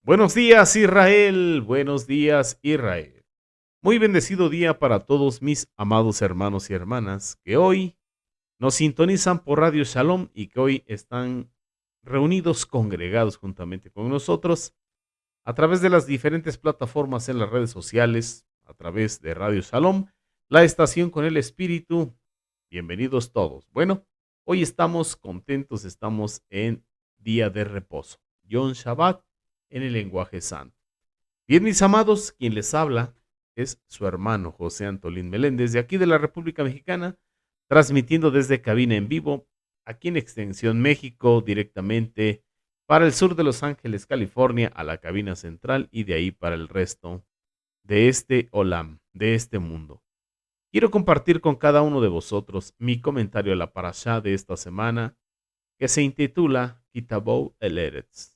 Buenos días, Israel. Buenos días, Israel. Muy bendecido día para todos mis amados hermanos y hermanas que hoy nos sintonizan por Radio Shalom y que hoy están reunidos, congregados juntamente con nosotros a través de las diferentes plataformas en las redes sociales, a través de Radio Shalom, la estación con el espíritu. Bienvenidos todos. Bueno, hoy estamos contentos, estamos en día de reposo. Yom Shabbat en el lenguaje santo. Bien, mis amados, quien les habla es su hermano José Antolín Meléndez, de aquí de la República Mexicana, transmitiendo desde cabina en vivo, aquí en Extensión México, directamente para el sur de Los Ángeles, California, a la cabina central y de ahí para el resto de este Olam, de este mundo. Quiero compartir con cada uno de vosotros mi comentario a la parashá de esta semana, que se intitula Kitabou el Eretz.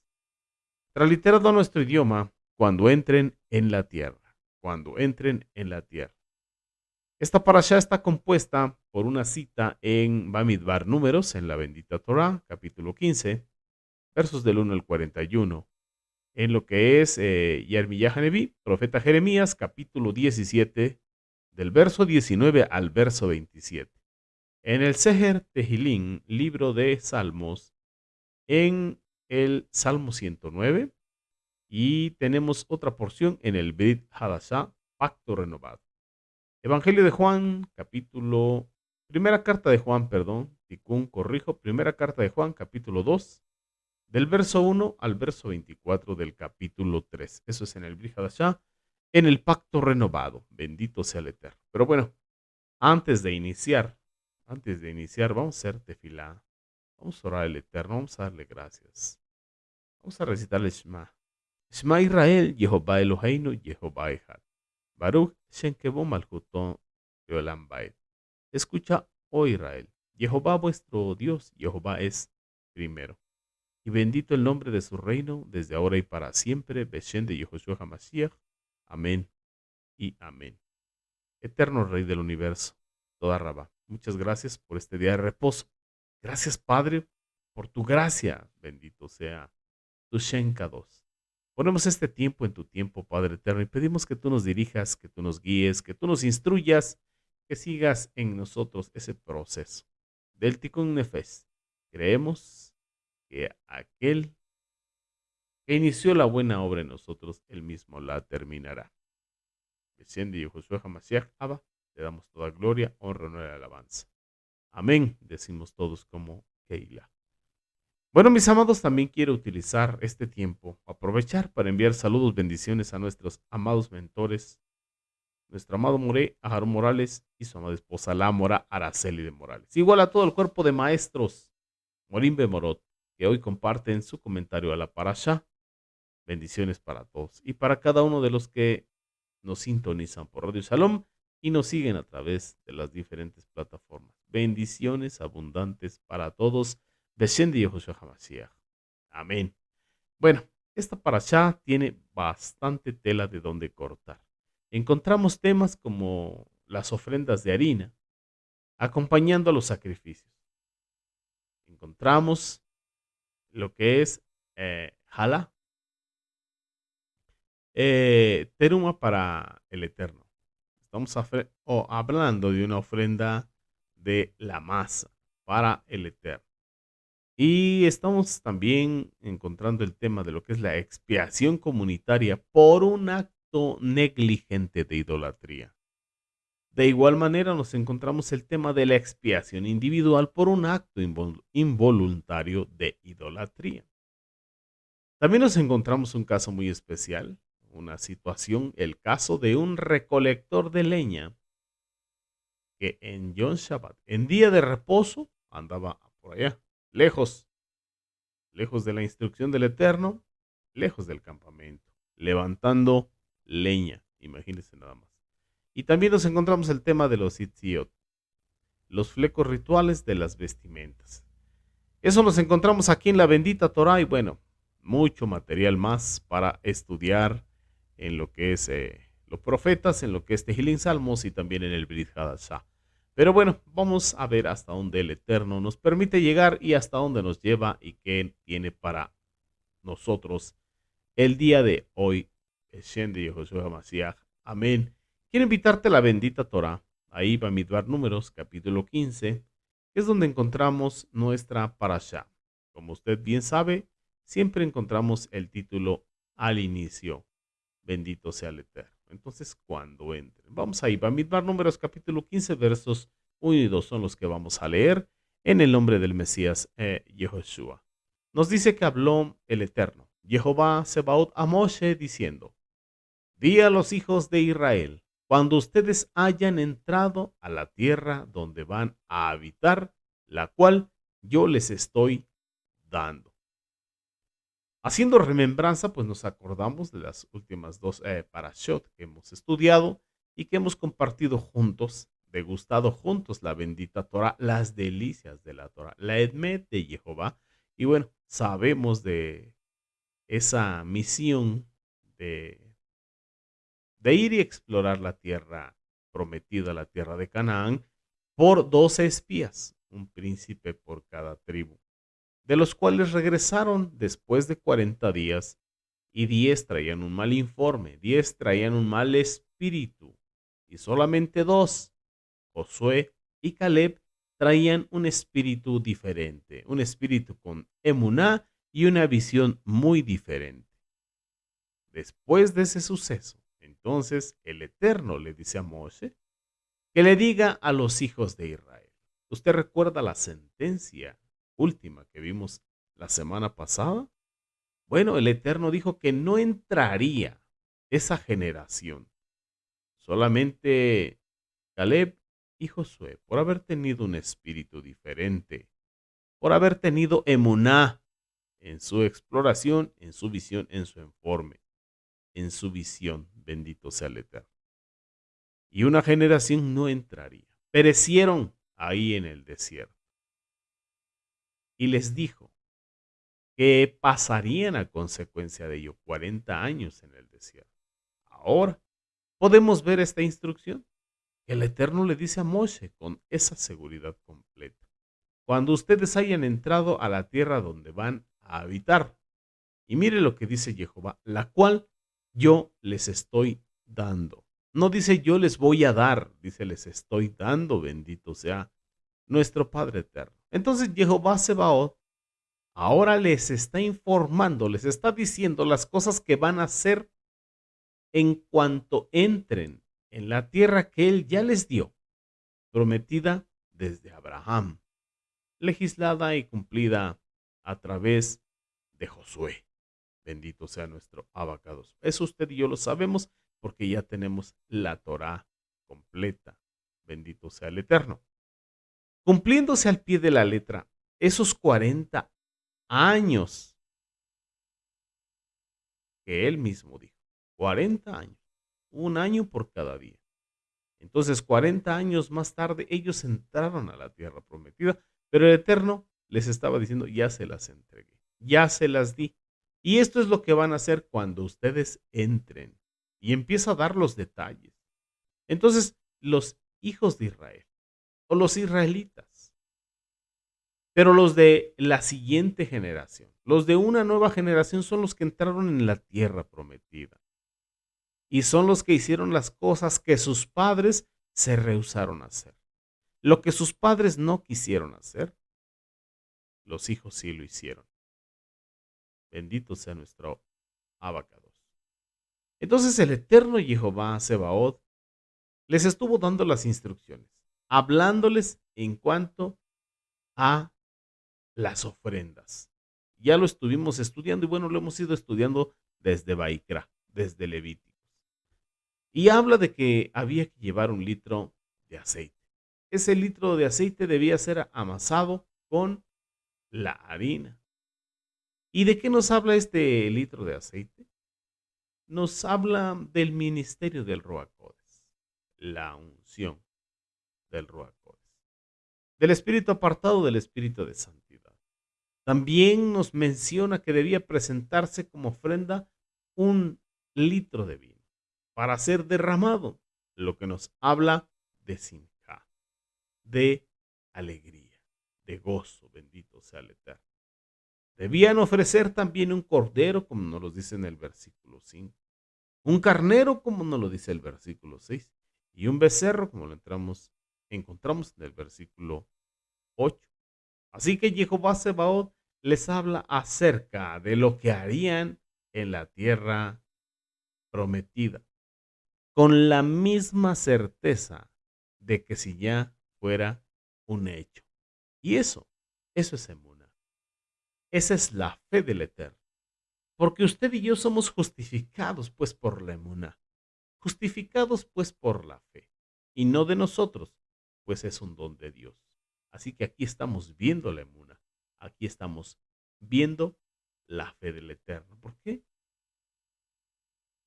Transliterado a nuestro idioma, cuando entren en la tierra. Cuando entren en la tierra. Esta parashá está compuesta por una cita en Bamidbar Números, en la bendita Torá, capítulo 15, versos del 1 al 41. En lo que es Yermiyah Haneví, profeta Jeremías, capítulo 17, del verso 19 al verso 27. En el Seher Tehilín, libro de Salmos, en el Salmo 109, y tenemos otra porción en el Brit Hadashah, Pacto Renovado. Evangelio de Juan, primera carta de Juan, primera carta de Juan, capítulo 2, del verso 1 al verso 24 del capítulo 3. Eso es en el Brit Hadashah, en el Pacto Renovado. Bendito sea el Eterno. Pero bueno, antes de iniciar, vamos a hacer tefilá. Vamos a orar al Eterno, vamos a darle gracias. Vamos a recitar el Shema. Shema Israel, Jehová Eloheinu, Jehová Echad. Baruch Shem Kevod Malchuto Leolam Vaed. Escucha, oh Israel, Jehová vuestro Dios, Jehová es primero. Y bendito el nombre de su reino, desde ahora y para siempre, Beshem de Yehoshua HaMashiach. Amén y amén. Eterno Rey del universo, toda Rabá, muchas gracias por este día de reposo. Gracias, Padre, por tu gracia. Bendito sea tu Shem Kadosh. Ponemos este tiempo en tu tiempo, Padre Eterno, y pedimos que tú nos dirijas, que tú nos guíes, que tú nos instruyas, que sigas en nosotros ese proceso del Tikkun Nefesh. Creemos que aquel que inició la buena obra en nosotros, él mismo la terminará. Desciende Yehoshua HaMashiach, Abba, te damos toda gloria, honra, honor y alabanza. Amén, decimos todos como Keilah. Bueno, mis amados, también quiero utilizar este tiempo, aprovechar para enviar saludos, bendiciones a nuestros amados mentores, nuestro amado Moré, Aarón Morales y su amada esposa, la Mora Araceli de Morales. Igual a todo el cuerpo de maestros, Morimbe Morot, que hoy comparten su comentario a la parashá. Bendiciones para todos y para cada uno de los que nos sintonizan por Radio Shalom y nos siguen a través de las diferentes plataformas. Bendiciones abundantes para todos. Beshem de Yehoshua HaMashiach. Amén. Bueno, esta parashá tiene bastante tela de donde cortar. Encontramos temas como las ofrendas de harina, acompañando a los sacrificios. Encontramos lo que es Jalá, teruma para el Eterno. Estamos hablando de una ofrenda de la masa para el Eterno. Y estamos también encontrando el tema de lo que es la expiación comunitaria por un acto negligente de idolatría. De igual manera nos encontramos el tema de la expiación individual por un acto involuntario de idolatría. También nos encontramos un caso muy especial, una situación, el caso de un recolector de leña que en Yom Shabbat, en día de reposo, andaba por allá, lejos de la instrucción del Eterno, lejos del campamento, levantando leña, imagínense nada más. Y también nos encontramos el tema de los Itziot, los flecos rituales de las vestimentas. Eso nos encontramos aquí en la bendita Torá y bueno, mucho material más para estudiar en lo que es los profetas, en lo que es Tehilín Salmos y también en el Brit Hadashah. Pero bueno, vamos a ver hasta dónde el Eterno nos permite llegar y hasta dónde nos lleva y qué tiene para nosotros el día de hoy. Beshem de Yehoshua Mashiach. Amén. Quiero invitarte a la bendita Torah. Ahí va Bamidbar Números, capítulo 15, que es donde encontramos nuestra parashá. Como usted bien sabe, siempre encontramos el título al inicio. Bendito sea el Eterno. Entonces, cuando entren, vamos ahí. Bamidbar Números, capítulo 15, versos 1 y 2 son los que vamos a leer en el nombre del Mesías Yehoshua. Nos dice que habló el Eterno, Jehová Sebaot a Moshe diciendo: Di a los hijos de Israel, cuando ustedes hayan entrado a la tierra donde van a habitar, la cual yo les estoy dando. Haciendo remembranza, pues nos acordamos de las últimas dos parashot que hemos estudiado y que hemos compartido juntos, degustado juntos la bendita Torah, las delicias de la Torah, la Edmet de Jehová. Y bueno, sabemos de esa misión de, de ir y explorar la tierra prometida, la tierra de Canaán, por 12 espías, un príncipe por cada tribu, de los cuales regresaron después de 40 días, y 10 traían un mal informe, 10 traían un mal espíritu, y solamente 2, Josué y Caleb, traían un espíritu diferente, un espíritu con emuná y una visión muy diferente. Después de ese suceso, entonces el Eterno le dice a Moshe que le diga a los hijos de Israel. ¿Usted recuerda la sentencia última que vimos la semana pasada? Bueno, el Eterno dijo que no entraría esa generación. Solamente Caleb y Josué, por haber tenido un espíritu diferente, por haber tenido emuná en su exploración, en su visión, en su informe, en su visión, bendito sea el Eterno. Y una generación no entraría. Perecieron ahí en el desierto. Y les dijo que pasarían a consecuencia de ello 40 años en el desierto. Ahora podemos ver esta instrucción que el Eterno le dice a Moshe con esa seguridad completa. Cuando ustedes hayan entrado a la tierra donde van a habitar, y mire lo que dice Jehová, la cual yo les estoy dando. No dice yo les voy a dar, dice les estoy dando, bendito sea nuestro Padre eterno. Entonces Jehová Sebaot ahora les está informando, les está diciendo las cosas que van a hacer en cuanto entren en la tierra que Él ya les dio, prometida desde Abraham, legislada y cumplida a través de Josué. Bendito sea nuestro abacados. Eso usted y yo lo sabemos porque ya tenemos la Torá completa. Bendito sea el Eterno. Cumpliéndose al pie de la letra esos 40 años que él mismo dijo. 40 años. Un año por cada día. Entonces, 40 años más tarde, ellos entraron a la tierra prometida, pero el Eterno les estaba diciendo, ya se las entregué, ya se las di. Y esto es lo que van a hacer cuando ustedes entren. Y empieza a dar los detalles. Entonces, los hijos de Israel, o los israelitas, pero los de la siguiente generación, los de una nueva generación son los que entraron en la tierra prometida. Y son los que hicieron las cosas que sus padres se rehusaron a hacer. Lo que sus padres no quisieron hacer, los hijos sí lo hicieron. Bendito sea nuestro abacados. Entonces el eterno Jehová Sebaot les estuvo dando las instrucciones, hablándoles en cuanto a las ofrendas. Ya lo estuvimos estudiando y bueno, lo hemos ido estudiando desde Baikra, desde Levíticos. Y habla de que había que llevar 1 litro de aceite. Ese litro de aceite debía ser amasado con la harina. ¿Y de qué nos habla este litro de aceite? Nos habla del ministerio del Ruach Codes, la unción del Ruach Codes, del espíritu apartado del espíritu de santidad. También nos menciona que debía presentarse como ofrenda 1 litro de vino para ser derramado, lo que nos habla de simjá, de alegría, de gozo, bendito sea el Eterno. Debían ofrecer también un cordero, como nos lo dice en el versículo 5, un carnero, como nos lo dice el versículo 6, y un becerro, como encontramos en el versículo 8. Así que Jehová Sebaot les habla acerca de lo que harían en la tierra prometida, con la misma certeza de que si ya fuera un hecho. Y eso es emuna. Esa es la fe del Eterno. Porque usted y yo somos justificados pues por la emuna, justificados pues por la fe, y no de nosotros, pues es un don de Dios. Así que aquí estamos viendo la emuna, aquí estamos viendo la fe del Eterno. ¿Por qué?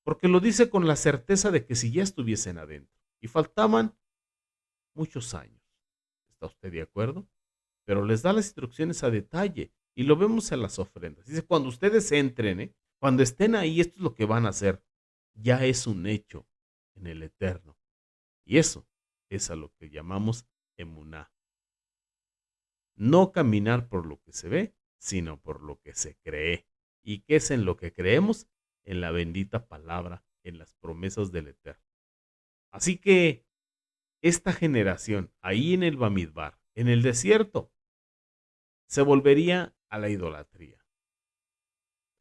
Porque lo dice con la certeza de que si ya estuviesen adentro, y faltaban muchos años, ¿está usted de acuerdo? Pero les da las instrucciones a detalle, y lo vemos en las ofrendas. Dice, cuando ustedes entren, cuando estén ahí, esto es lo que van a hacer. Ya es un hecho en el Eterno. Y eso es a lo que llamamos emuná. No caminar por lo que se ve, sino por lo que se cree. ¿Y qué es en lo que creemos? En la bendita palabra, en las promesas del Eterno. Así que esta generación, ahí en el Bamidbar, en el desierto, se volvería a la idolatría.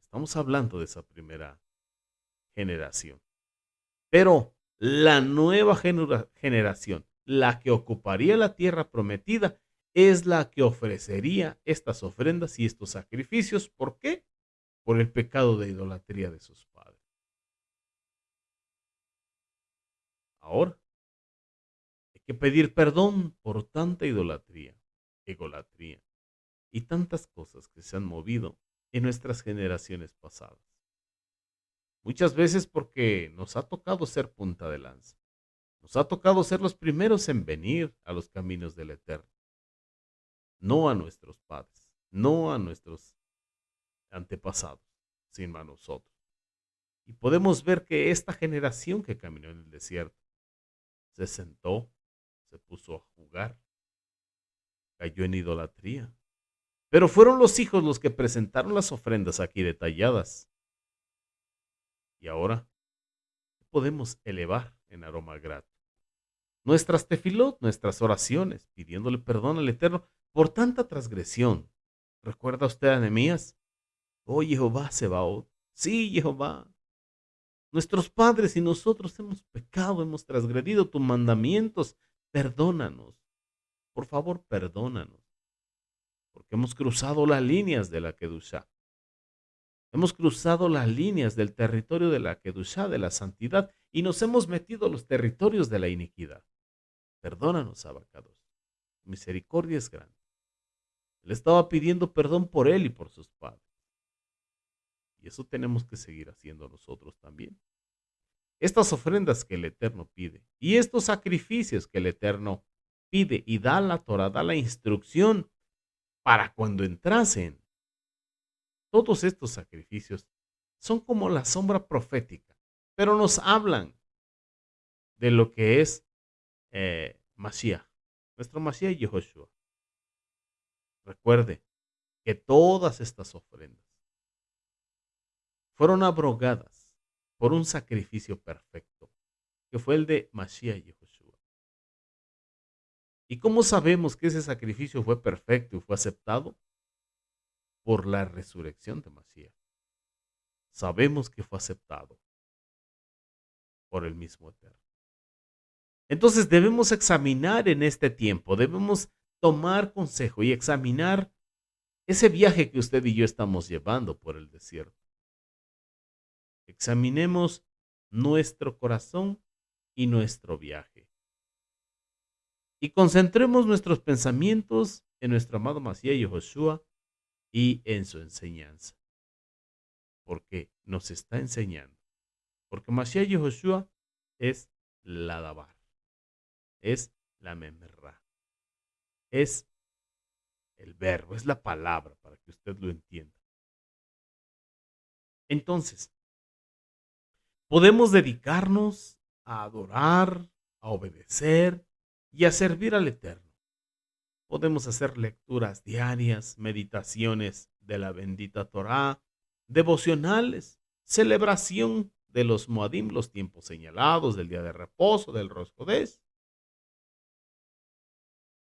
Estamos hablando de esa primera generación. Pero la nueva generación, la que ocuparía la tierra prometida, es la que ofrecería estas ofrendas y estos sacrificios. ¿Por qué? Por el pecado de idolatría de sus padres. Ahora, hay que pedir perdón por tanta idolatría, egolatría y tantas cosas que se han movido en nuestras generaciones pasadas. Muchas veces porque nos ha tocado ser punta de lanza. Nos ha tocado ser los primeros en venir a los caminos del Eterno. No a nuestros padres, no a nuestros antepasados, sino a nosotros. Y podemos ver que esta generación que caminó en el desierto se sentó, se puso a jugar, cayó en idolatría. Pero fueron los hijos los que presentaron las ofrendas aquí detalladas. Y ahora podemos elevar en aroma grato nuestras tefilot, nuestras oraciones, pidiéndole perdón al Eterno por tanta transgresión. ¿Recuerda usted a Nehemías? Oh Jehová Sebaot, sí Jehová, nuestros padres y nosotros hemos pecado, hemos transgredido tus mandamientos, perdónanos, por favor perdónanos, porque hemos cruzado las líneas de la Kedushá, hemos cruzado las líneas del territorio de la Kedushá, de la santidad, y nos hemos metido a los territorios de la iniquidad. Perdónanos, Abacados. Misericordia es grande. Él estaba pidiendo perdón por él y por sus padres. Y eso tenemos que seguir haciendo nosotros también. Estas ofrendas que el Eterno pide y estos sacrificios que el Eterno pide y da la Torah, da la instrucción para cuando entrasen. Todos estos sacrificios son como la sombra profética, pero nos hablan de lo que es Mashiach, nuestro Mashiach Yehoshua. Recuerde que todas estas ofrendas fueron abrogadas por un sacrificio perfecto, que fue el de Mashiach Yehoshua. ¿Y cómo sabemos que ese sacrificio fue perfecto y fue aceptado? Por la resurrección de Mashiach. Sabemos que fue aceptado por el mismo Eterno. Entonces debemos examinar en este tiempo, debemos tomar consejo y examinar ese viaje que usted y yo estamos llevando por el desierto. Examinemos nuestro corazón y nuestro viaje. Y concentremos nuestros pensamientos en nuestro amado Mashiach Yehoshua y en su enseñanza. Porque nos está enseñando. Porque Mashiach Yehoshua es la Dabar. Es la Memerra. Es el verbo, es la palabra para que usted lo entienda. Entonces, podemos dedicarnos a adorar, a obedecer y a servir al Eterno. Podemos hacer lecturas diarias, meditaciones de la bendita Torá, devocionales, celebración de los Moadim, los tiempos señalados, del día de reposo, del Rosh Hodeš.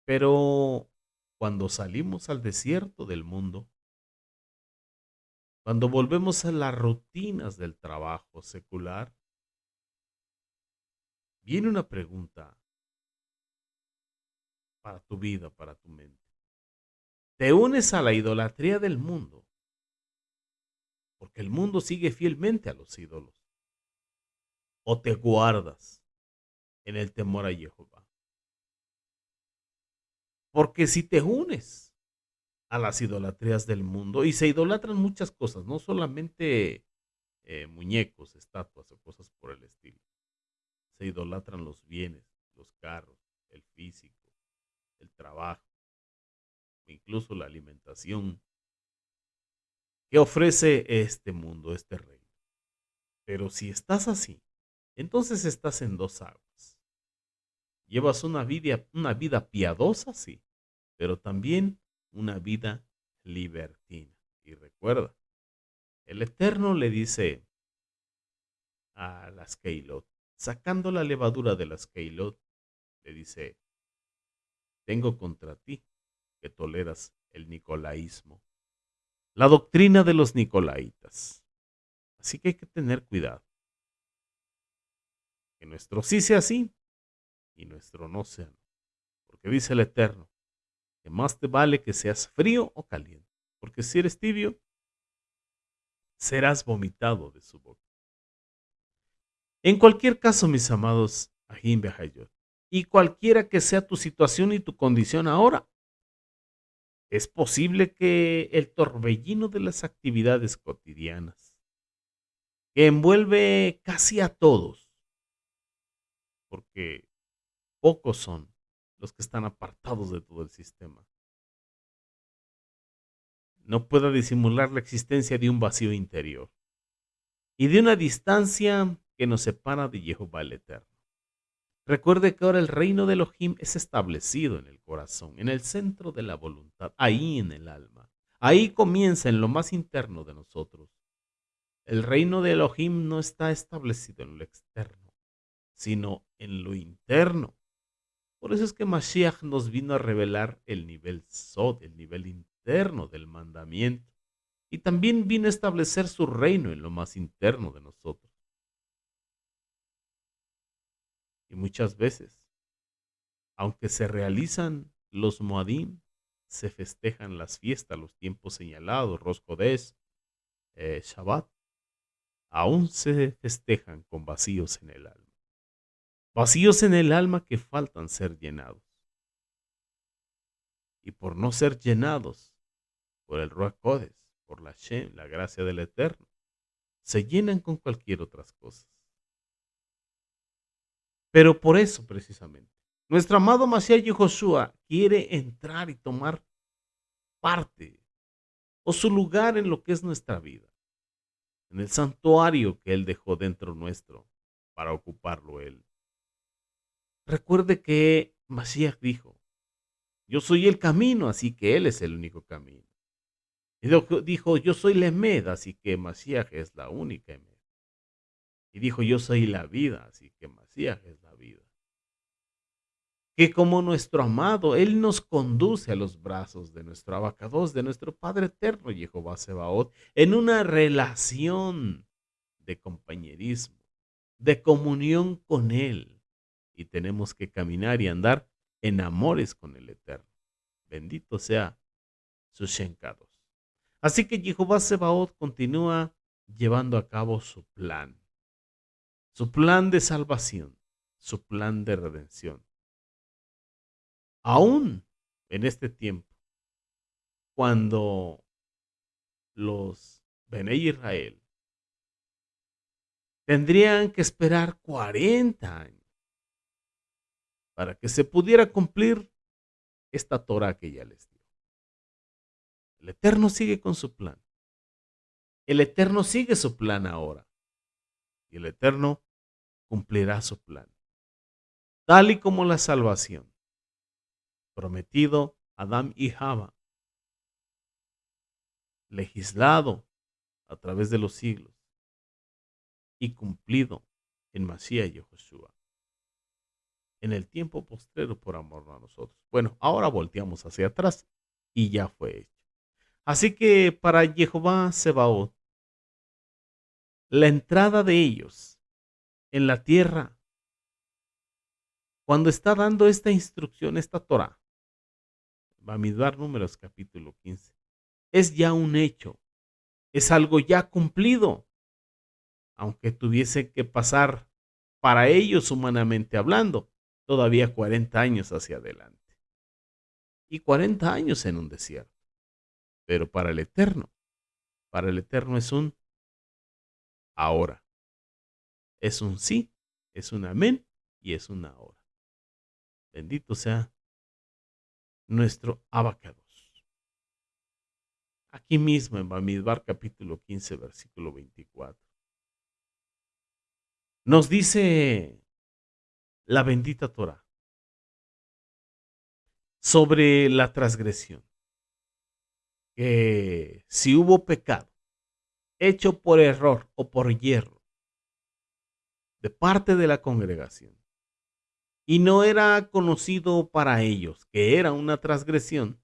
Pero cuando salimos al desierto del mundo, cuando volvemos a las rutinas del trabajo secular, viene una pregunta para tu vida, para tu mente. ¿Te unes a la idolatría del mundo? Porque el mundo sigue fielmente a los ídolos. ¿O te guardas en el temor a Jehová? Porque si te unes a las idolatrías del mundo, y se idolatran muchas cosas, no solamente muñecos, estatuas o cosas por el estilo. Se idolatran los bienes, los carros, el físico, el trabajo, incluso la alimentación que ofrece este mundo, este reino. Pero si estás así, entonces estás en dos aguas. Llevas una vida piadosa, sí, pero también una vida libertina. Y recuerda, el Eterno le dice a las Keilot, sacando la levadura de las Keilot, le dice, tengo contra ti que toleras el nicolaísmo, la doctrina de los nicolaitas. Así que hay que tener cuidado. Que nuestro sí sea sí y nuestro no sea no. Porque dice el Eterno, que más te vale que seas frío o caliente. Porque si eres tibio, serás vomitado de su boca. En cualquier caso, mis amados Ajim Behayot, y cualquiera que sea tu situación y tu condición ahora, es posible que el torbellino de las actividades cotidianas, que envuelve casi a todos, porque pocos son los que están apartados de todo el sistema, no pueda disimular la existencia de un vacío interior y de una distancia que nos separa de Jehová el Eterno. Recuerde que ahora el reino de Elohim es establecido en el corazón, en el centro de la voluntad, ahí en el alma. Ahí comienza en lo más interno de nosotros. El reino de Elohim no está establecido en lo externo, sino en lo interno. Por eso es que Mashiach nos vino a revelar el nivel Sod, el nivel interno del mandamiento. Y también vino a establecer su reino en lo más interno de nosotros. Y muchas veces, aunque se realizan los Moadim, se festejan las fiestas, los tiempos señalados, Rosh Hodeš, Shabbat, aún se festejan con vacíos en el alma. Vacíos en el alma que faltan ser llenados. Y por no ser llenados por el Ruach Kodesh, por la Shem, la gracia del Eterno, se llenan con cualquier otras cosas. Pero por eso precisamente, nuestro amado Mashiach Yehoshua quiere entrar y tomar parte o su lugar en lo que es nuestra vida, en el santuario que Él dejó dentro nuestro para ocuparlo Él. Recuerde que Mashiach dijo, yo soy el camino, así que Él es el único camino. Y dijo, yo soy la Emed, así que Mashiach es la única Emed. Y dijo, yo soy la vida, así que Mashiach es la vida. Que como nuestro amado, Él nos conduce a los brazos de nuestro abacados, de nuestro Padre Eterno, Jehová Sebaot, en una relación de compañerismo, de comunión con Él. Y tenemos que caminar y andar en amores con el Eterno. Bendito sea su Shenkados. Así que Jehová Sebaot continúa llevando a cabo su plan de salvación, su plan de redención. Aún en este tiempo, cuando los Benei Israel tendrían que esperar 40 años para que se pudiera cumplir esta Torah que ya les dio. El Eterno sigue con su plan. El Eterno sigue su plan ahora. Y el Eterno cumplirá su plan. Tal y como la salvación prometido Adán y Java, legislado a través de los siglos y cumplido en Masías y Josué, en el tiempo postrero por amor a nosotros. Bueno, ahora volteamos hacia atrás y ya fue hecho. Así que para Jehová Sebaot, la entrada de ellos en la tierra, cuando está dando esta instrucción, esta Torah, Bamidbar Números capítulo 15, es ya un hecho, es algo ya cumplido, aunque tuviese que pasar para ellos humanamente hablando, todavía 40 años hacia adelante. Y 40 años en un desierto. Pero para el Eterno es un ahora. Es un sí, es un amén y es un ahora. Bendito sea nuestro abacados. Aquí mismo en Bamidbar capítulo 15 versículo 24. Nos dice la bendita Torah sobre la transgresión. Que si hubo pecado hecho por error o por hierro de parte de la congregación y no era conocido para ellos que era una transgresión,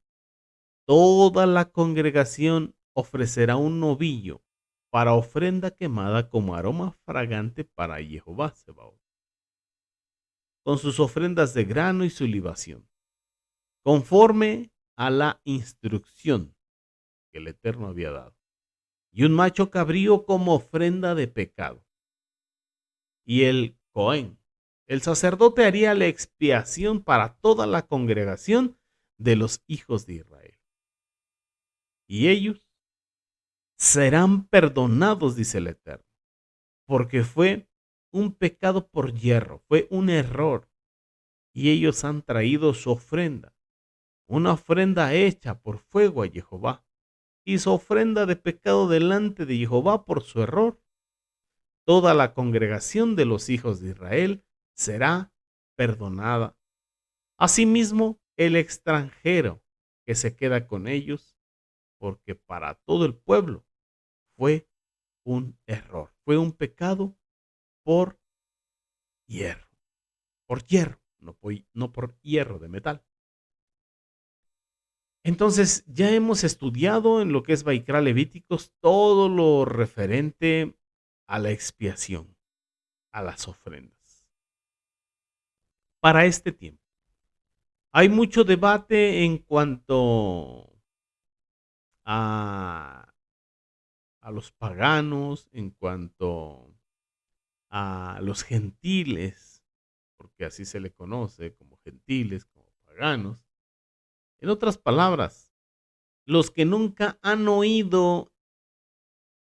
toda la congregación ofrecerá un novillo para ofrenda quemada como aroma fragante para Jehová Sebaot, con sus ofrendas de grano y su libación, conforme a la instrucción que el Eterno había dado, y un macho cabrío como ofrenda de pecado. Y el Cohen, el sacerdote, haría la expiación para toda la congregación de los hijos de Israel. Y ellos serán perdonados, dice el Eterno, porque fue un pecado por hierro, fue un error. Y ellos han traído su ofrenda, una ofrenda hecha por fuego a Jehová, y su ofrenda de pecado delante de Jehová por su error. Toda la congregación de los hijos de Israel será perdonada. Asimismo, el extranjero que se queda con ellos, porque para todo el pueblo fue un error, fue un pecado por hierro, no por hierro de metal. Entonces, ya hemos estudiado en lo que es Vaikra Levíticos todo lo referente a la expiación, a las ofrendas. Para este tiempo, hay mucho debate en cuanto a, a los paganos, en cuanto a los gentiles, porque así se le conoce como gentiles, como paganos. En otras palabras, los que nunca han oído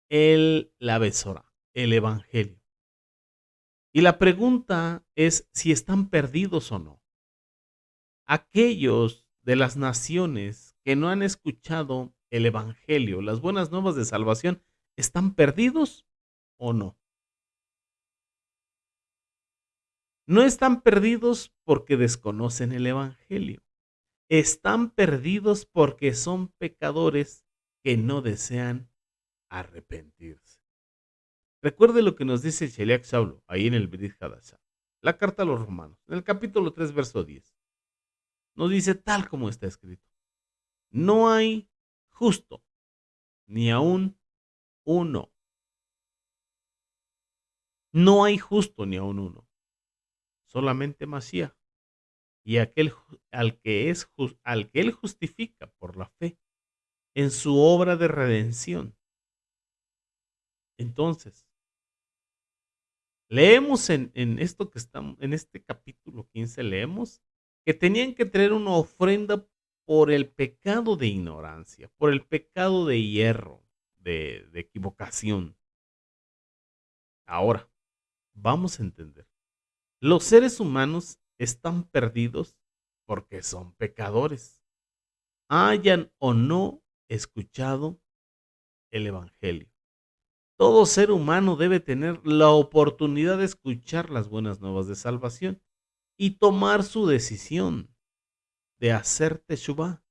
la Besora, el Evangelio. Y la pregunta es si están perdidos o no. Aquellos de las naciones que no han escuchado el Evangelio, las buenas nuevas de salvación, ¿están perdidos o no? No están perdidos porque desconocen el Evangelio. Están perdidos porque son pecadores que no desean arrepentirse. Recuerde lo que nos dice Sheliach Saulo ahí en el Brit Hadashah, la carta a los romanos, en el capítulo 3, verso 10. Nos dice tal como está escrito: no hay justo, ni aún uno. No hay justo ni aún uno. Solamente Masías y aquel al que él justifica por la fe en su obra de redención. Entonces, leemos en esto que estamos, en este capítulo 15, leemos que tenían que traer una ofrenda por el pecado de ignorancia, por el pecado de hierro, de equivocación. Ahora, vamos a entender. Los seres humanos están perdidos porque son pecadores. Hayan o no escuchado el Evangelio. Todo ser humano debe tener la oportunidad de escuchar las buenas nuevas de salvación y tomar su decisión de hacer teshuvá,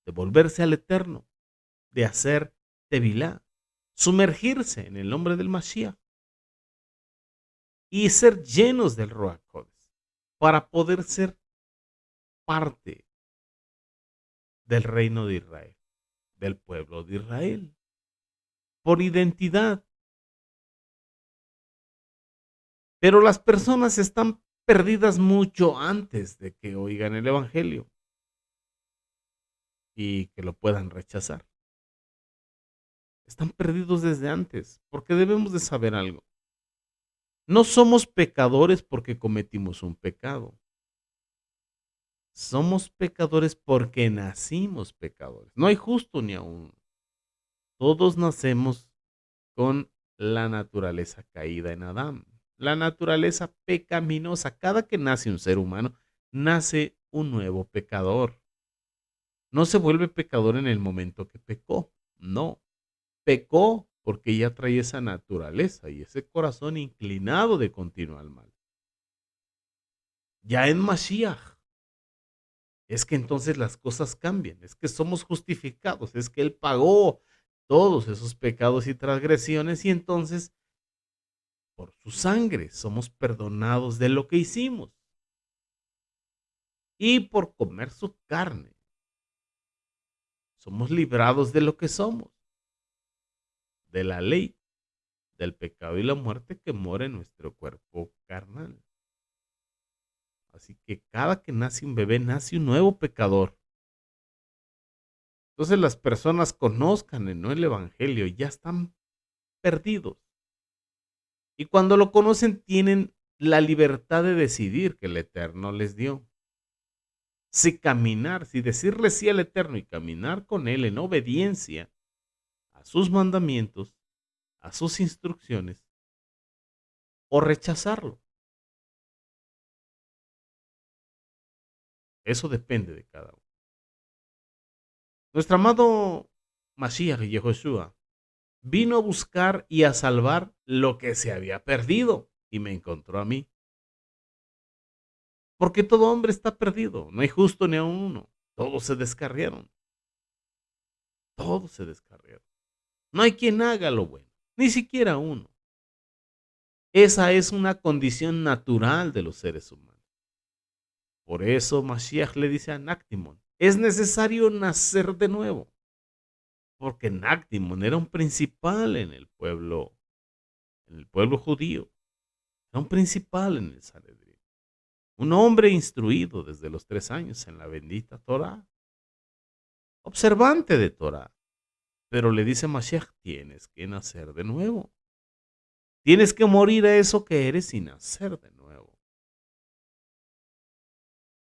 de volverse al Eterno, de hacer tevilá, sumergirse en el nombre del Mashiach y ser llenos del Ruach Kodesh para poder ser parte del reino de Israel, del pueblo de Israel, por identidad. Pero las personas están perdidas mucho antes de que oigan el Evangelio y que lo puedan rechazar. Están perdidos desde antes, porque debemos de saber algo. No somos pecadores porque cometimos un pecado. Somos pecadores porque nacimos pecadores. No hay justo ni a uno. Todos nacemos con la naturaleza caída en Adán. La naturaleza pecaminosa. Cada que nace un ser humano, nace un nuevo pecador. No se vuelve pecador en el momento que pecó. No. Pecó porque ya trae esa naturaleza y ese corazón inclinado de continuo al mal. Ya en Mashiach es que entonces las cosas cambian, es que somos justificados, es que Él pagó todos esos pecados y transgresiones y entonces por su sangre somos perdonados de lo que hicimos y por comer su carne somos librados de lo que somos, de la ley, del pecado y la muerte que mora en nuestro cuerpo carnal. Así que cada que nace un bebé, nace un nuevo pecador. Entonces las personas conozcan el Evangelio y ya están perdidos. Y cuando lo conocen tienen la libertad de decidir que el Eterno les dio. Si caminar, si decirle sí al Eterno y caminar con Él en obediencia a sus mandamientos, a sus instrucciones, o rechazarlo. Eso depende de cada uno. Nuestro amado Mashiach Yehoshua vino a buscar y a salvar lo que se había perdido y me encontró a mí. Porque todo hombre está perdido, no hay justo ni a uno. Todos se descarriaron. Todos se descarriaron. No hay quien haga lo bueno, ni siquiera uno. Esa es una condición natural de los seres humanos. Por eso Mashiach le dice a Nactimon, es necesario nacer de nuevo. Porque Nactimon era un principal en el pueblo judío. Era un principal en el Sanedrín. Un hombre instruido desde los 3 años en la bendita Torah. Observante de Torah. Pero le dice Mashiach, tienes que nacer de nuevo. Tienes que morir a eso que eres y nacer de nuevo.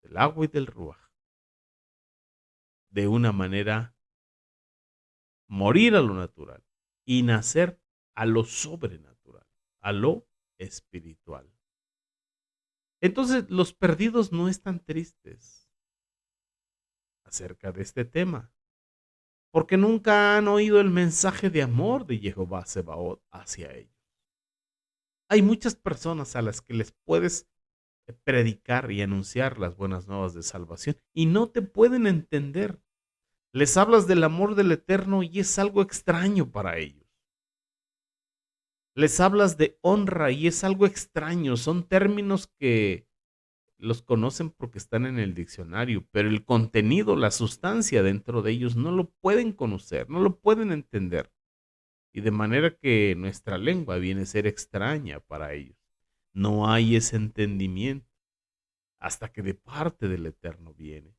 Del agua y del ruaj. De una manera, morir a lo natural y nacer a lo sobrenatural, a lo espiritual. Entonces, los perdidos no están tristes acerca de este tema, porque nunca han oído el mensaje de amor de Jehová Sebaot hacia ellos. Hay muchas personas a las que les puedes predicar y anunciar las buenas nuevas de salvación y no te pueden entender. Les hablas del amor del Eterno y es algo extraño para ellos. Les hablas de honra y es algo extraño. Son términos que los conocen porque están en el diccionario, pero el contenido, la sustancia dentro de ellos no lo pueden conocer, no lo pueden entender. Y de manera que nuestra lengua viene a ser extraña para ellos. No hay ese entendimiento hasta que de parte del Eterno viene.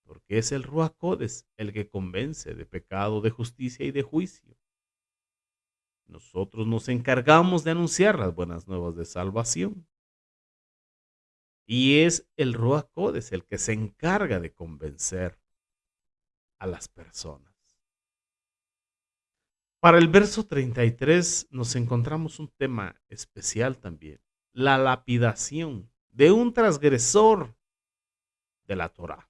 Porque es el Ruach Kodesh el que convence de pecado, de justicia y de juicio. Nosotros nos encargamos de anunciar las buenas nuevas de salvación. Y es el Ruach Kodesh el que se encarga de convencer a las personas. Para el verso 33 nos encontramos un tema especial también. La lapidación de un transgresor de la Torá.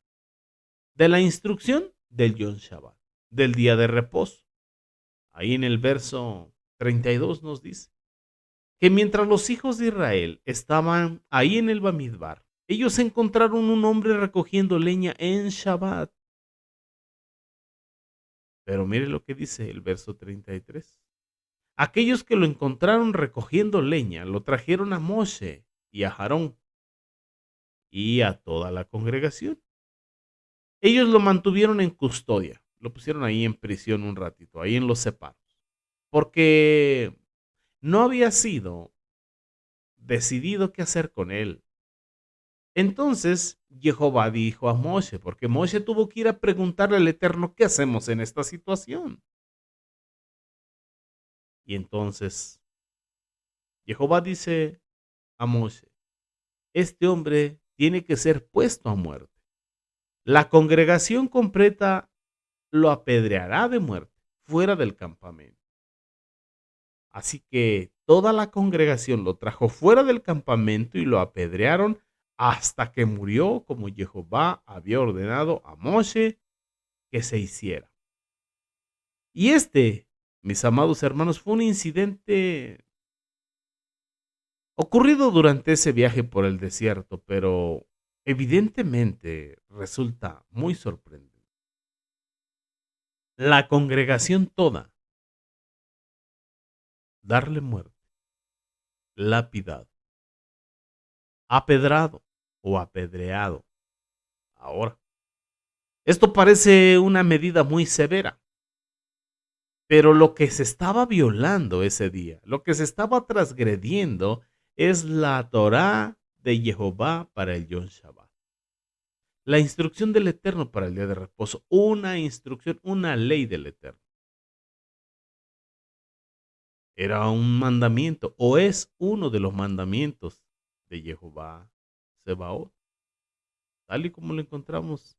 De la instrucción del Yom Shabbat, del día de reposo. Ahí en el verso 32 nos dice que mientras los hijos de Israel estaban ahí en el Bamidbar, ellos encontraron un hombre recogiendo leña en Shabbat. Pero mire lo que dice el verso 33. Aquellos que lo encontraron recogiendo leña lo trajeron a Moshe y a Aarón y a toda la congregación. Ellos lo mantuvieron en custodia, lo pusieron ahí en prisión un ratito, ahí en los separos, porque no había sido decidido qué hacer con él. Entonces Jehová dijo a Moshe, porque Moshe tuvo que ir a preguntarle al Eterno, ¿qué hacemos en esta situación? Y entonces Jehová dice a Moshe, este hombre tiene que ser puesto a muerte. La congregación completa lo apedreará de muerte fuera del campamento. Así que toda la congregación lo trajo fuera del campamento y lo apedrearon hasta que murió, como Jehová había ordenado a Moshe que se hiciera. Y mis amados hermanos, fue un incidente ocurrido durante ese viaje por el desierto, pero evidentemente resulta muy sorprendente. La congregación toda, darle muerte, lapidado, apedrado o apedreado. Ahora, esto parece una medida muy severa, pero lo que se estaba violando ese día, lo que se estaba transgrediendo es la Torá de Jehová para el Yom Shabbat. La instrucción del Eterno para el día de reposo, una instrucción, una ley del Eterno. Era un mandamiento o es uno de los mandamientos de Jehová Sebaot, tal y como lo encontramos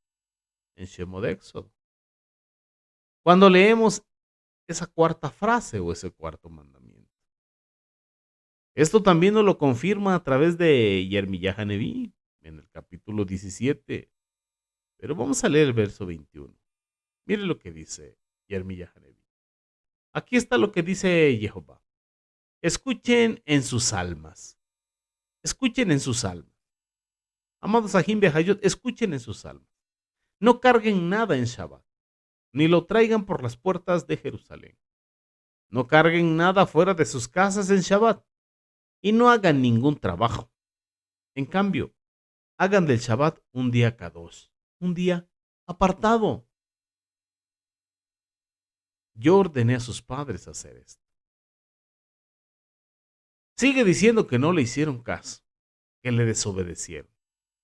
en Shemot Éxodo. Cuando leemos esa cuarta frase o ese cuarto mandamiento. Esto también nos lo confirma a través de Yermiyah Haneví en el capítulo 17. Pero vamos a leer el verso 21. Mire lo que dice Yermiyah Haneví. Aquí está lo que dice Jehová. Escuchen en sus almas. Escuchen en sus almas. Amados Ajim Behayot, escuchen en sus almas. No carguen nada en Shabbat, ni lo traigan por las puertas de Jerusalén. No carguen nada fuera de sus casas en Shabbat y no hagan ningún trabajo. En cambio, hagan del Shabbat un día kadosh, un día apartado. Yo ordené a sus padres hacer esto. Sigue diciendo que no le hicieron caso, que le desobedecieron.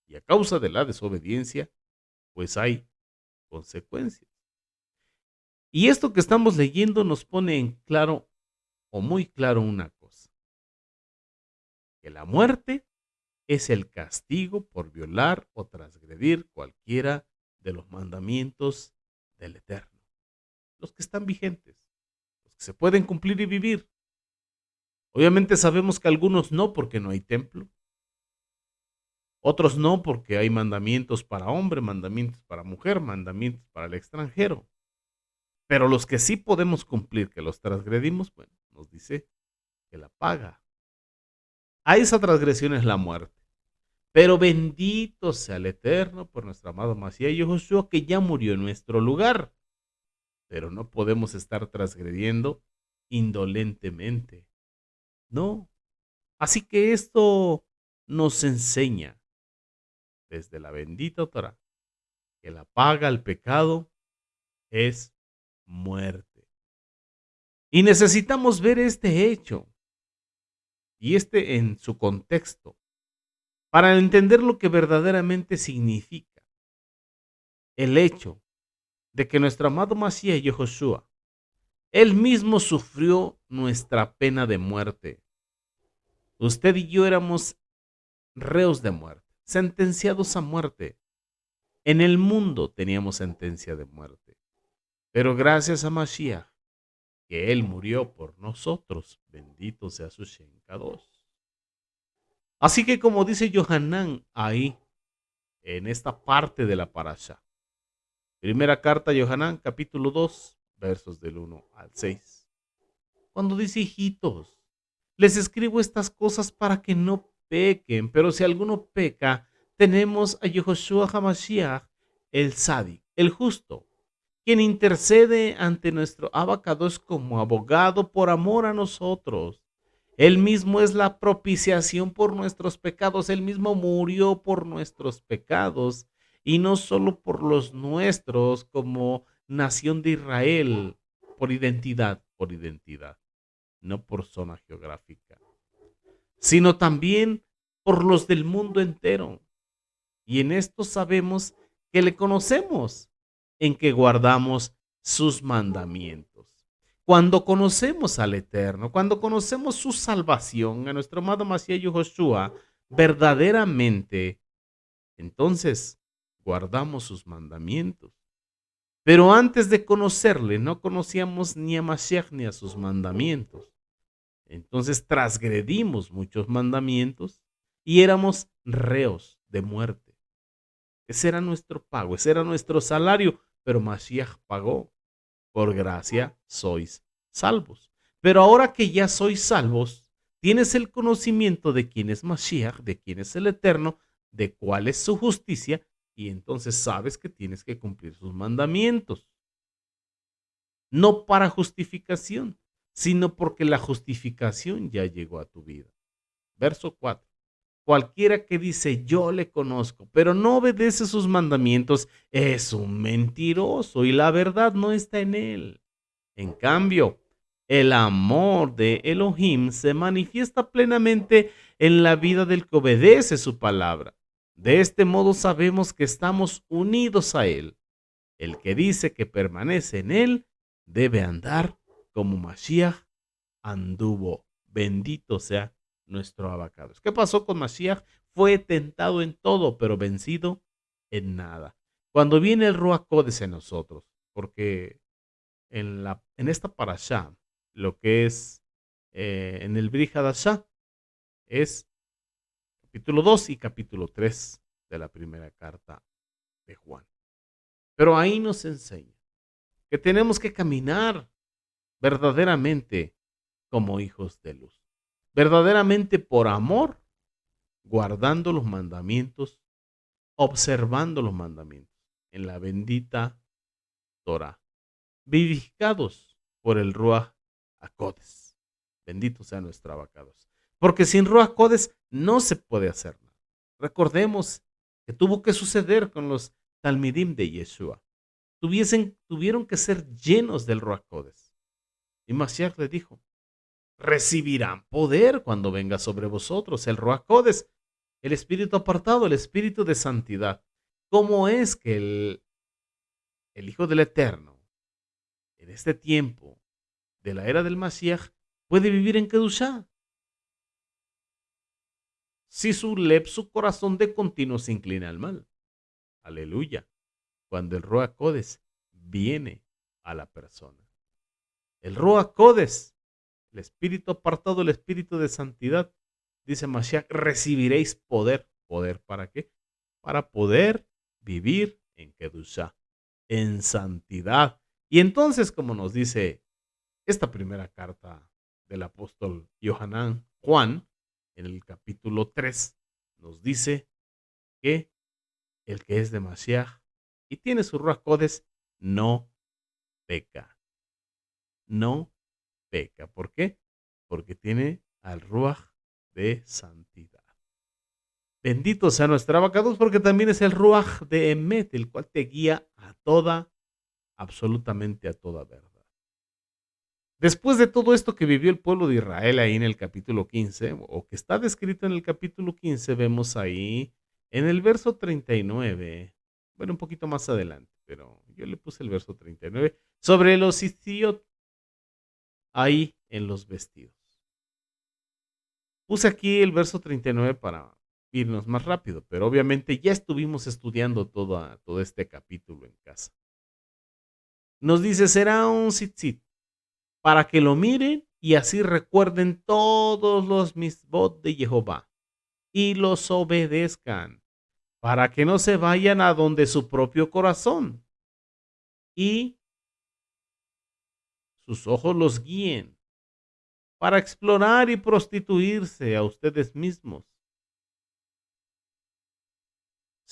Y a causa de la desobediencia, pues hay consecuencias. Y esto que estamos leyendo nos pone en claro, o muy claro, una cosa. Que la muerte es el castigo por violar o transgredir cualquiera de los mandamientos del Eterno. Los que están vigentes, los que se pueden cumplir y vivir. Obviamente sabemos que algunos no porque no hay templo. Otros no porque hay mandamientos para hombre, mandamientos para mujer, mandamientos para el extranjero. Pero los que sí podemos cumplir, que los transgredimos, bueno, nos dice que la paga a esa transgresión es la muerte. Pero bendito sea el Eterno por nuestro amado Mashiach Yahushua, que ya murió en nuestro lugar. Pero no podemos estar transgrediendo indolentemente. No. Así que esto nos enseña desde la bendita Torah que la paga al pecado es muerte. Y necesitamos ver este hecho y en su contexto para entender lo que verdaderamente significa el hecho de que nuestro amado Mashiach Yahushua, él mismo sufrió nuestra pena de muerte. Usted y yo éramos reos de muerte, sentenciados a muerte. En el mundo teníamos sentencia de muerte. Pero gracias a Mashiach, que él murió por nosotros, bendito sea su Shem Kadosh. Así que como dice Yohanan ahí, en esta parte de la parasha, primera carta a Yohanan, capítulo 2, versos del 1 al 6. Cuando dice, hijitos, les escribo estas cosas para que no pequen, pero si alguno peca, tenemos a Yehoshua HaMashiach, el Sadik, el justo, quien intercede ante nuestro abacados como abogado por amor a nosotros. Él mismo es la propiciación por nuestros pecados. Él mismo murió por nuestros pecados y no solo por los nuestros como nación de Israel, por identidad, no por zona geográfica, sino también por los del mundo entero. Y en esto sabemos que le conocemos, en que guardamos sus mandamientos. Cuando conocemos al Eterno, cuando conocemos su salvación, a nuestro amado Masías Yoshua, verdaderamente, entonces guardamos sus mandamientos. Pero antes de conocerle, no conocíamos ni a Mashiach ni a sus mandamientos. Entonces transgredimos muchos mandamientos y éramos reos de muerte. Ese era nuestro pago, ese era nuestro salario, pero Mashiach pagó. Por gracia sois salvos. Pero ahora que ya sois salvos, tienes el conocimiento de quién es Mashiach, de quién es el Eterno, de cuál es su justicia, y entonces sabes que tienes que cumplir sus mandamientos. No para justificación, sino porque la justificación ya llegó a tu vida. Verso 4. Cualquiera que dice yo le conozco, pero no obedece sus mandamientos, es un mentiroso y la verdad no está en él. En cambio, el amor de Elohim se manifiesta plenamente en la vida del que obedece su palabra. De este modo sabemos que estamos unidos a él. El que dice que permanece en él debe andar como Mashiach anduvo. Bendito sea nuestro abacados. ¿Qué pasó con Mashiach? Fue tentado en todo, pero vencido en nada. Cuando viene el Ruach Codes en nosotros, porque en esta parashá, lo que es en el Brit Hadashah, es capítulo 2 y capítulo 3 de la primera carta de Juan. Pero ahí nos enseña que tenemos que caminar verdaderamente como hijos de luz. Verdaderamente por amor, guardando los mandamientos, observando los mandamientos en la bendita Torah, vivificados por el Ruach HaKodes. Bendito sea nuestro abacados. Porque sin Ruach HaKodes no se puede hacer nada. Recordemos que tuvo que suceder con los Talmidim de Yeshua. Tuvieron que ser llenos del Ruach HaKodes. Y Mashiach le dijo, recibirán poder cuando venga sobre vosotros el Ruach HaKodes, el espíritu apartado, el espíritu de santidad. ¿Cómo es que el Hijo del Eterno, en este tiempo de la era del Mashiach, puede vivir en Kedushá? Si su corazón de continuo se inclina al mal. Aleluya. Cuando el Ruach HaKodes viene a la persona. El Ruach HaKodes, el espíritu apartado, el espíritu de santidad, dice Mashiach, recibiréis poder. ¿Poder para qué? Para poder vivir en Kedushá, en santidad. Y entonces, como nos dice esta primera carta del apóstol Yohanan, Juan, en el capítulo 3, nos dice que el que es de Mashiach y tiene su Ruach HaKodes no peca. No peca. ¿Por qué? Porque tiene al Ruach de santidad. Bendito sea nuestro abacados, porque también es el Ruach de Emet, el cual te guía a toda, absolutamente a toda verdad. Después de todo esto que vivió el pueblo de Israel ahí en el capítulo 15, o que está descrito en el capítulo 15, vemos ahí en el verso 39, bueno, un poquito más adelante, pero yo le puse el verso 39, sobre los sitios ahí en los vestidos. Puse aquí el verso 39 para irnos más rápido, pero obviamente ya estuvimos estudiando todo este capítulo en casa. Nos dice, será un tzitzit, para que lo miren y así recuerden todos los misbot de Jehová y los obedezcan, para que no se vayan a donde su propio corazón y sus ojos los guíen para explorar y prostituirse a ustedes mismos.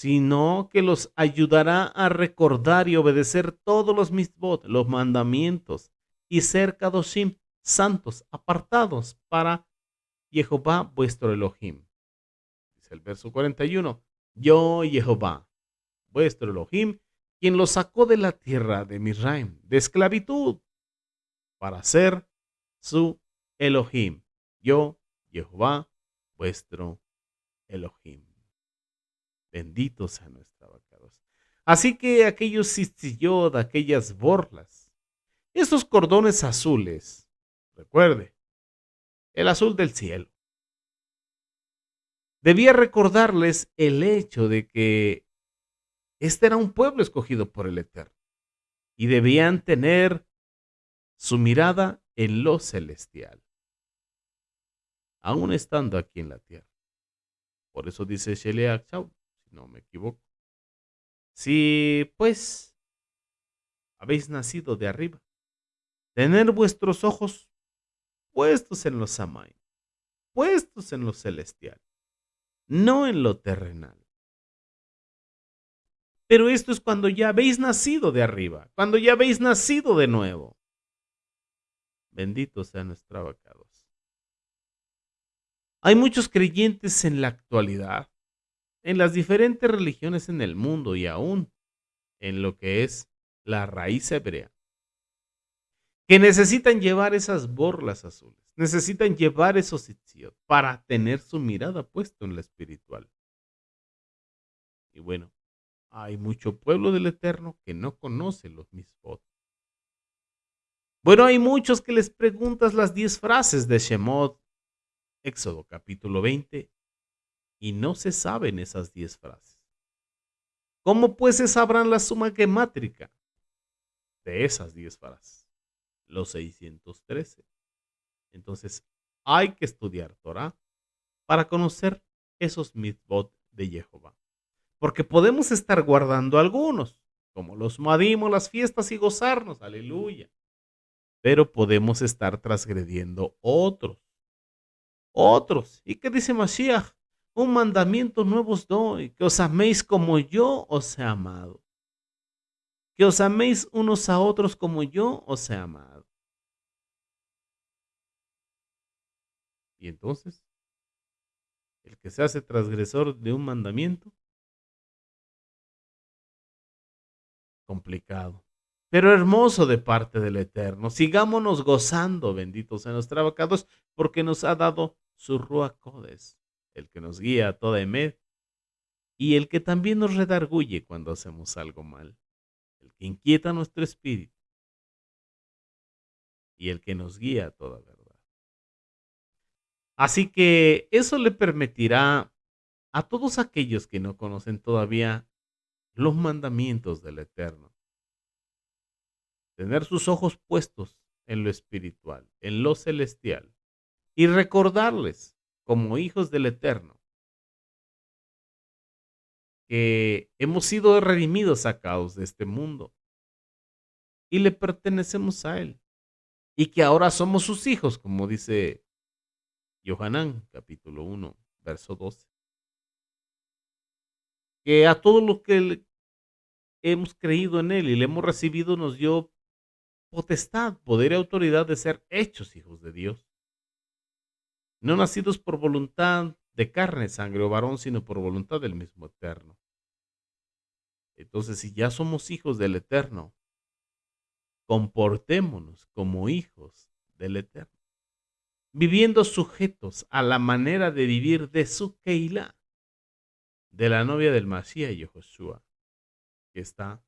sino que los ayudará a recordar y obedecer todos los mitzvot, los mandamientos, y ser kadoshim, santos, apartados para Jehová vuestro Elohim. Dice el verso 41, yo Jehová, vuestro Elohim, quien los sacó de la tierra de Misraim, de esclavitud, para ser su Elohim. Yo, Jehová, vuestro Elohim. Bendito sea nuestra abacados. Así que aquellos cistillot, aquellas borlas, esos cordones azules, recuerde, el azul del cielo, debía recordarles el hecho de que este era un pueblo escogido por el Eterno y debían tener su mirada en lo celestial, aún estando aquí en la tierra. Por eso dice Sheleach Shaul, si no me equivoco. Si pues habéis nacido de arriba, tener vuestros ojos puestos en lo samay, puestos en lo celestial, no en lo terrenal. Pero esto es cuando ya habéis nacido de arriba, cuando ya habéis nacido de nuevo. Bendito sea nuestro abacados. Hay muchos creyentes en la actualidad, en las diferentes religiones en el mundo y aún en lo que es la raíz hebrea, que necesitan llevar esas borlas azules, necesitan llevar esos tzitzit para tener su mirada puesta en lo espiritual. Y bueno, hay mucho pueblo del Eterno que no conoce los misbot. Bueno, hay muchos que les preguntas las 10 frases de Shemot, Éxodo capítulo 20, y no se saben esas 10 frases. ¿Cómo pues se sabrán la suma gemátrica de esas 10 frases? Los 613. Entonces, hay que estudiar Torah para conocer esos mitzvot de Jehová. Porque podemos estar guardando algunos, como los moadim o las fiestas y gozarnos, aleluya. Pero podemos estar transgrediendo otros. ¿Y qué dice Mashiach? Un mandamiento nuevo os doy, que os améis como yo os he amado. Que os améis unos a otros como yo os he amado. Y entonces, el que se hace transgresor de un mandamiento, complicado, pero hermoso de parte del Eterno. Sigámonos gozando, benditos sean los trabajados, porque nos ha dado su Ruach Kodesh, el que nos guía a toda emed y el que también nos redarguye cuando hacemos algo mal, el que inquieta nuestro espíritu y el que nos guía a toda verdad. Así que eso le permitirá a todos aquellos que no conocen todavía los mandamientos del Eterno tener sus ojos puestos en lo espiritual, en lo celestial, y recordarles, como hijos del Eterno, que hemos sido redimidos, sacados de este mundo, y le pertenecemos a Él, y que ahora somos sus hijos, como dice Yohanan, capítulo 1, verso 12. Que a todo lo que hemos creído en Él y le hemos recibido nos dio potestad, poder y autoridad de ser hechos hijos de Dios. No nacidos por voluntad de carne, sangre o varón, sino por voluntad del mismo Eterno. Entonces, si ya somos hijos del Eterno, comportémonos como hijos del Eterno, viviendo sujetos a la manera de vivir de su Keilah, de la novia del Mashiach Yehoshua, que está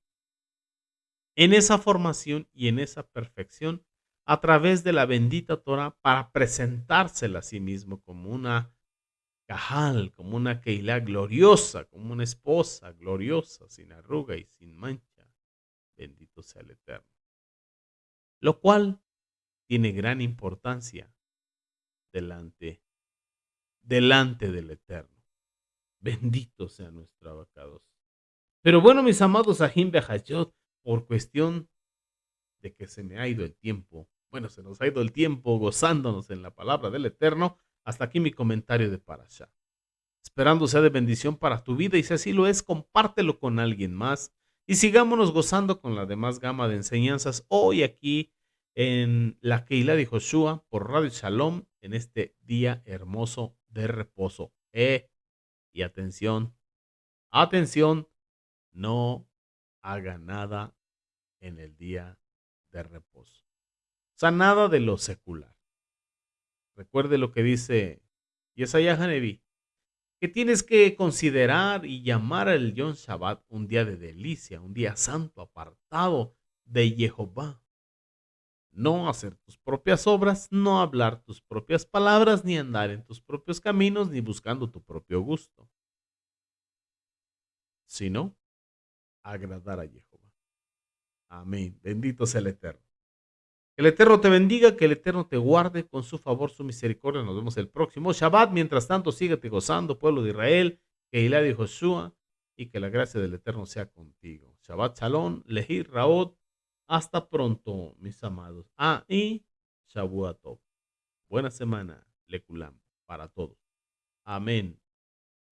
en esa formación y en esa perfección a través de la bendita Torah para presentársela a sí mismo como una Cajal, como una Keilah gloriosa, como una esposa gloriosa, sin arruga y sin mancha. Bendito sea el Eterno. Lo cual tiene gran importancia delante del Eterno. Bendito sea nuestro abacados. Pero bueno, mis amados Ahim Behayot, por cuestión de que se me ha ido el tiempo, bueno, se nos ha ido el tiempo gozándonos en la palabra del Eterno, hasta aquí mi comentario de Parashá. esperando sea de bendición para tu vida y si así lo es, compártelo con alguien más y sigámonos gozando con la demás gama de enseñanzas hoy aquí en la Keilah de Joshua por Radio Shalom en este día hermoso de reposo. Y atención, atención, no haga nada en el día de reposo. O sea, nada de lo secular. Recuerde lo que dice Yesaya Hanevi, que tienes que considerar y llamar al Yom Shabbat un día de delicia, un día santo, apartado de Jehová. No hacer tus propias obras, no hablar tus propias palabras, ni andar en tus propios caminos, ni buscando tu propio gusto, sino agradar a Jehová. Amén. Bendito sea el Eterno. Que el Eterno te bendiga, que el Eterno te guarde con su favor, su misericordia. Nos vemos el próximo Shabbat. Mientras tanto, síguete gozando, pueblo de Israel, que Keilah de Joshua, y que la gracia del Eterno sea contigo. Shabbat Shalom, Lehi Raot. Hasta pronto, mis amados. Y Shavuot Tov. Buena semana, Lekulam, para todos. Amén.